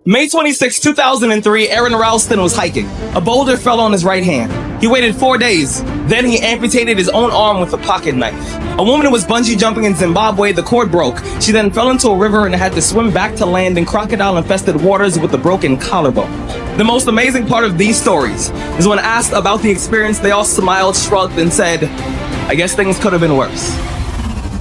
May 26, 2003, Aaron Ralston was hiking. A boulder fell on his right hand. He waited 4 days. Then he amputated his own arm with a pocket knife. A woman was bungee jumping in Zimbabwe. The cord broke. She then fell into a river and had to swim back to land in crocodile-infested waters with a broken collarbone. The most amazing part of these stories is when asked about the experience, they all smiled, shrugged, and said, "I guess things could have been worse."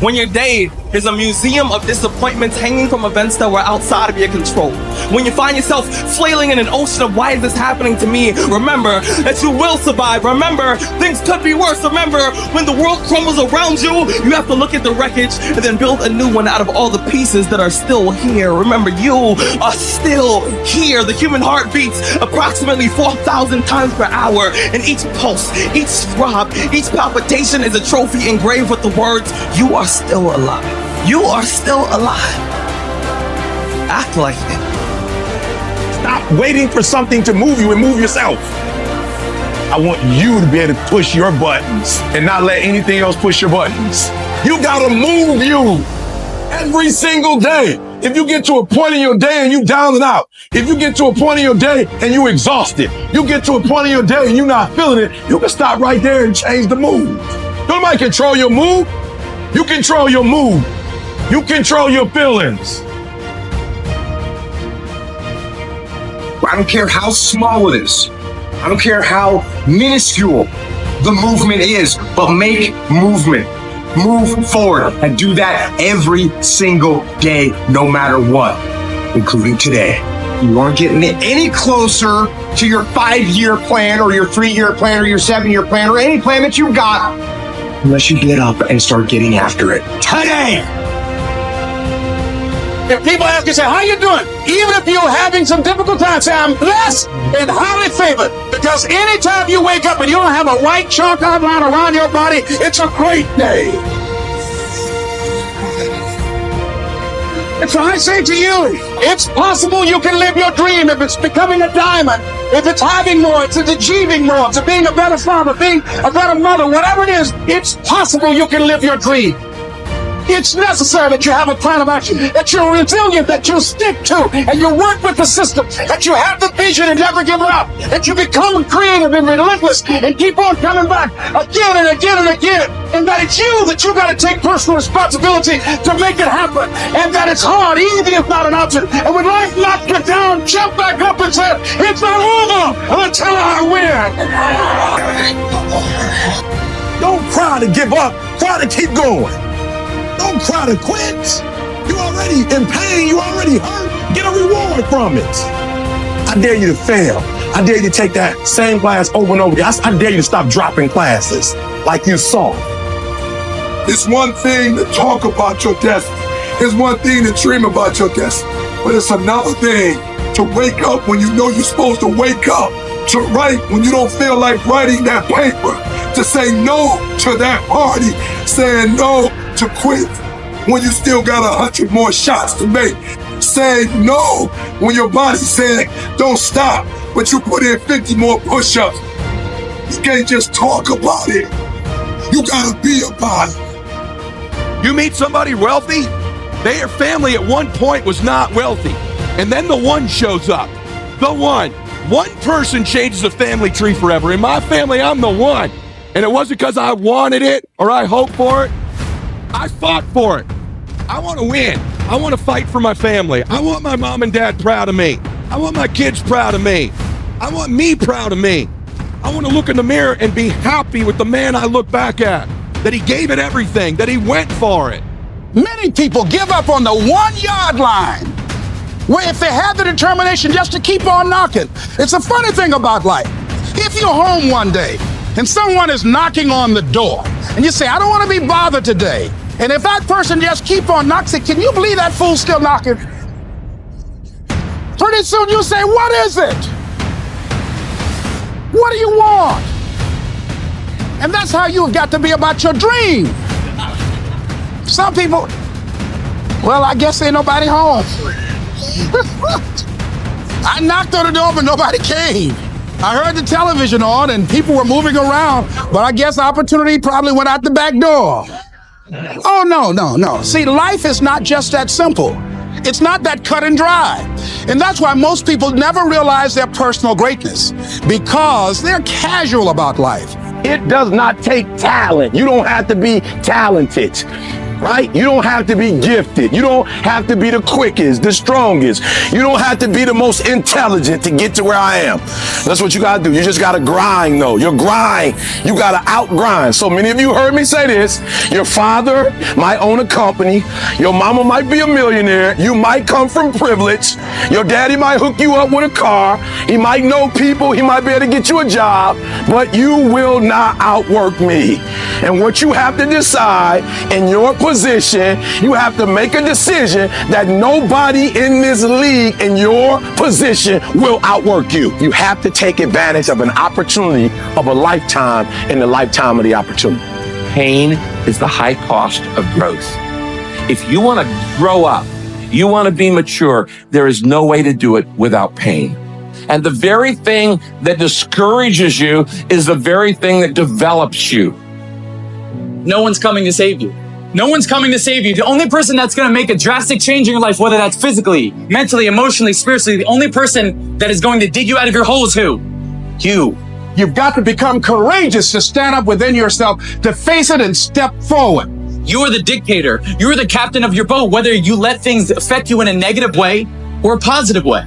When your day is a museum of disappointments hanging from events that were outside of your control. When you find yourself flailing in an ocean of why is this happening to me, remember that you will survive. Remember, things could be worse. Remember, when the world crumbles around you, you have to look at the wreckage and then build a new one out of all the pieces that are still here. Remember, you are still here. The human heart beats approximately 4,000 times per hour, and each pulse, each throb, each palpitation is a trophy engraved with the words, "You are still alive." You are still alive. Act like it. Stop waiting for something to move you and move yourself. I want you to be able to push your buttons and not let anything else push your buttons. You gotta move you every single day. If you get to a point in your day and you down and out, if you get to a point in your day and you exhausted, you get to a point in your day and you're not feeling it, you can stop right there and change the mood. Nobody control your mood. You control your mood. You control your feelings. I don't care how small it is. I don't care how minuscule the movement is, but make movement. Move forward and do that every single day, no matter what, including today. You aren't getting any closer to your 5-year plan or your 3-year plan or your 7-year plan or any plan that you've got unless you get up and start getting after it today. If people ask you, say, how you doing? Even if you're having some difficult times, say, I'm blessed and highly favored. Because anytime you wake up and you don't have a white chalk outline around your body, it's a great day. And so I say to you, it's possible you can live your dream if it's becoming a diamond, if it's having more, it's achieving more, it's being a better father, being a better mother, whatever it is, it's possible you can live your dream. It's necessary that you have a plan of action, that you're resilient, that you stick to, and you work with the system, that you have the vision and never give it up, that you become creative and relentless and keep on coming back again and again and again, and that it's you that you got to take personal responsibility to make it happen, and that it's hard, easy is not an option, and when life knocks you down, jump back up and say, it's not over until I win. Don't cry to give up, try to keep going. Don't cry to quit. You already in pain, you already hurt. Get a reward from it. I dare you to fail. I dare you to take that same class over and over again. I dare you to stop dropping classes like you saw. It's one thing to talk about your destiny. It's one thing to dream about your destiny. But it's another thing to wake up when you know you're supposed to wake up. To write when you don't feel like writing that paper. To say no to that party. Saying no to quit when you still got 100 more shots to make. Saying no when your body's saying don't stop, but you put in 50 more push-ups. You can't just talk about it. You gotta be about it. You meet somebody wealthy, their family at one point was not wealthy. And then the one shows up. The one. One person changes the family tree forever. In my family, I'm the one. And it wasn't because I wanted it or I hoped for it. I fought for it. I want to win. I want to fight for my family. I want my mom and dad proud of me. I want my kids proud of me. I want me proud of me. I want to look in the mirror and be happy with the man I look back at, that he gave it everything, that he went for it. Many people give up on the 1-yard line, where if they have the determination just to keep on knocking. It's a funny thing about life. If you're home one day and someone is knocking on the door and you say, I don't want to be bothered today. And if that person just keep on knocking, can you believe that fool's still knocking? Pretty soon you say, what is it? What do you want? And that's how you've got to be about your dream. Some people, well, I guess ain't nobody home. I knocked on the door, but nobody came. I heard the television on and people were moving around, but I guess opportunity probably went out the back door. Oh, no. See, life is not just that simple. It's not that cut and dry. And that's why most people never realize their personal greatness, because they're casual about life. It does not take talent. You don't have to be talented, right? You don't have to be gifted. You don't have to be the quickest, the strongest. You don't have to be the most intelligent to get to where I am. That's what you gotta do. You just gotta grind though. Your grind, you gotta outgrind. So many of you heard me say this. Your father might own a company. Your mama might be a millionaire. You might come from privilege. Your daddy might hook you up with a car. He might know people. He might be able to get you a job, but you will not outwork me. And what you have to decide in your position, you have to make a decision that nobody in this league in your position will outwork you. You have to take advantage of an opportunity of a lifetime in the lifetime of the opportunity. Pain is the high cost of growth. If you want to grow up, you want to be mature, there is no way to do it without pain. And the very thing that discourages you is the very thing that develops you. No one's coming to save you. No one's coming to save you. The only person that's going to make a drastic change in your life, whether that's physically, mentally, emotionally, spiritually, the only person that is going to dig you out of your hole is who? You. You've got to become courageous to stand up within yourself, to face it and step forward. You are the dictator. You are the captain of your boat, whether you let things affect you in a negative way or a positive way.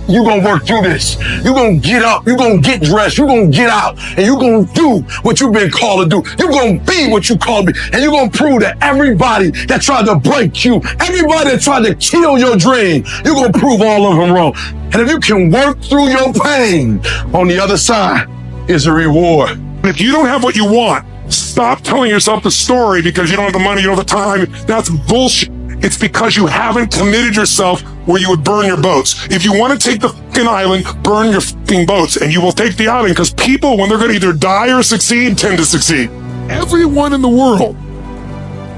You're going to work through this. You're going to get up. You're going to get dressed. You're going to get out. And you're going to do what you've been called to do. You're going to be what you called to be. And you're going to prove that everybody that tried to break you, everybody that tried to kill your dream, you're going to prove all of them wrong. And if you can work through your pain, on the other side is a reward. If you don't have what you want, stop telling yourself the story because you don't have the money, you don't have the time. That's bullshit. It's because you haven't committed yourself where you would burn your boats. If you want to take the fucking island, burn your fucking boats, and you will take the island, because people, when they're going to either die or succeed, tend to succeed. Everyone in the world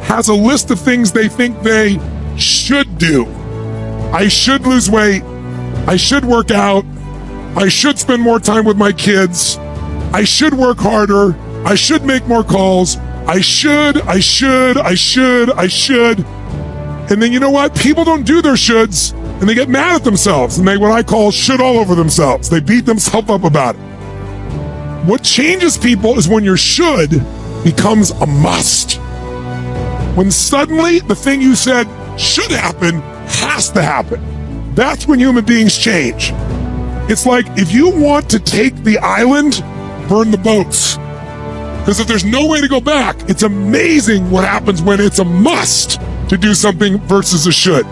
has a list of things they think they should do. I should lose weight. I should work out. I should spend more time with my kids. I should work harder. I should make more calls. I should. And then you know what? People don't do their shoulds, and they get mad at themselves, and they what I call shit all over themselves. They beat themselves up about it. What changes people is when your should becomes a must. When suddenly the thing you said should happen has to happen. That's when human beings change. It's like if you want to take the island, burn the boats. Because if there's no way to go back, it's amazing what happens when it's a must to do something versus a should.